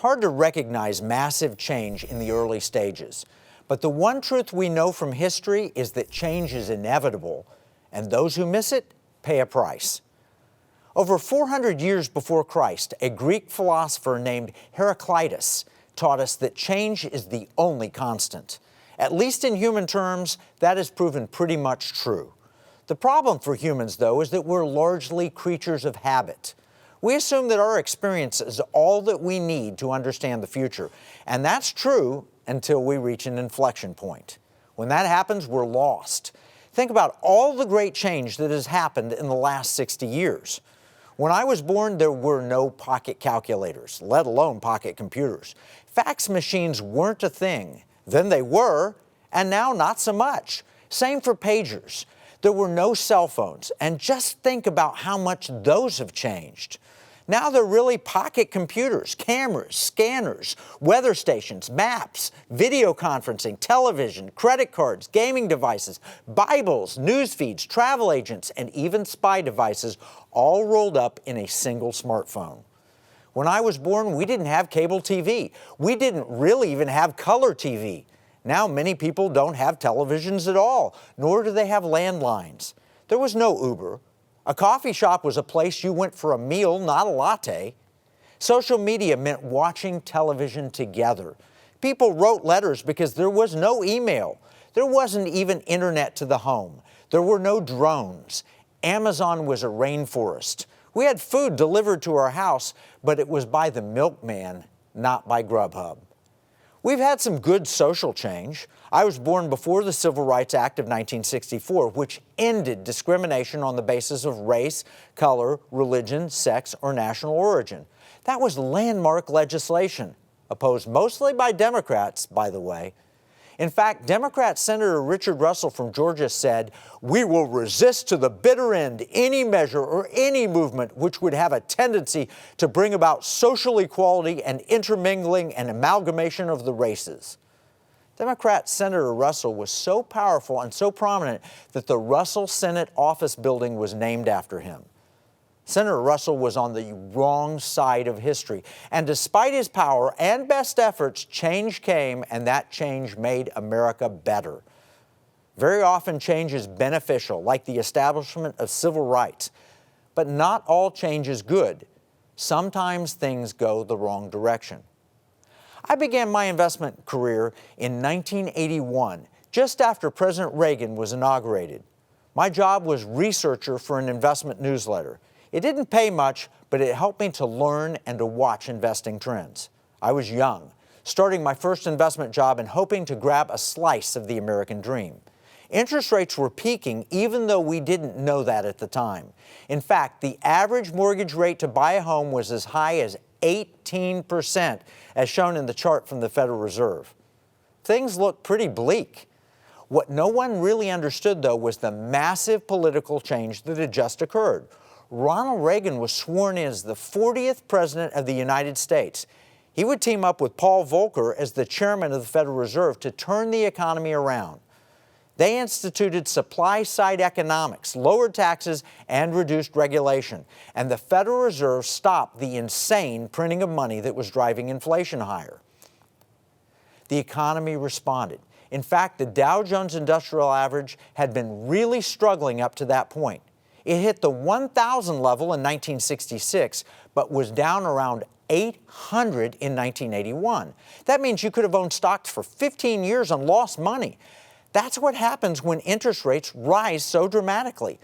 hard to recognize massive change in the early stages. But the one truth we know from history is that change is inevitable, and those who miss it pay a price. Over 400 years before Christ, a Greek philosopher named Heraclitus taught us that change is the only constant. At least in human terms, that has proven pretty much true. The problem for humans, though, is that we're largely creatures of habit. We assume that our experience is all that we need to understand the future, and that's true until we reach an inflection point. When that happens, we're lost. Think about all the great change that has happened in the last 60 years. When I was born, there were no pocket calculators, let alone pocket computers. Fax machines weren't a thing. Then they were, and now not so much. Same for pagers. There were no cell phones, and just think about how much those have changed. Now they're really pocket computers, cameras, scanners, weather stations, maps, video conferencing, television, credit cards, gaming devices, Bibles, news feeds, travel agents, and even spy devices, all rolled up in a single smartphone. When I was born, we didn't have cable TV. We didn't really even have color TV. Now many people don't have televisions at all, nor do they have landlines. There was no Uber. A coffee shop was a place you went for a meal, not a latte. Social media meant watching television together. People wrote letters because there was no email. There wasn't even internet to the home. There were no drones. Amazon was a rainforest. We had food delivered to our house, but it was by the milkman, not by Grubhub. We've had some good social change. I was born before the Civil Rights Act of 1964, which ended discrimination on the basis of race, color, religion, sex, or national origin. That was landmark legislation, opposed mostly by Democrats, by the way. In fact, Democrat Senator Richard Russell from Georgia said, "We will resist to the bitter end any measure or any movement which would have a tendency to bring about social equality and intermingling and amalgamation of the races." Democrat Senator Russell was so powerful and so prominent that the Russell Senate Office Building was named after him. Senator Russell was on the wrong side of history, and despite his power and best efforts, change came, and that change made America better. Very often change is beneficial, like the establishment of civil rights, but not all change is good. Sometimes things go the wrong direction. I began my investment career in 1981, just after President Reagan was inaugurated. My job was researcher for an investment newsletter. It didn't pay much, but it helped me to learn and to watch investing trends. I was young, starting my first investment job and hoping to grab a slice of the American dream. Interest rates were peaking even though we didn't know that at the time. In fact, the average mortgage rate to buy a home was as high as 18%, as shown in the chart from the Federal Reserve. Things looked pretty bleak. What no one really understood, though, was the massive political change that had just occurred. Ronald Reagan was sworn in as the 40th President of the United States. He would team up with Paul Volcker as the chairman of the Federal Reserve to turn the economy around. They instituted supply-side economics, lowered taxes, and reduced regulation. And the Federal Reserve stopped the insane printing of money that was driving inflation higher. The economy responded. In fact, the Dow Jones Industrial Average had been really struggling up to that point. It hit the 1,000 level in 1966, but was down around 800 in 1981. That means you could have owned stocks for 15 years and lost money. That's what happens when interest rates rise so dramatically.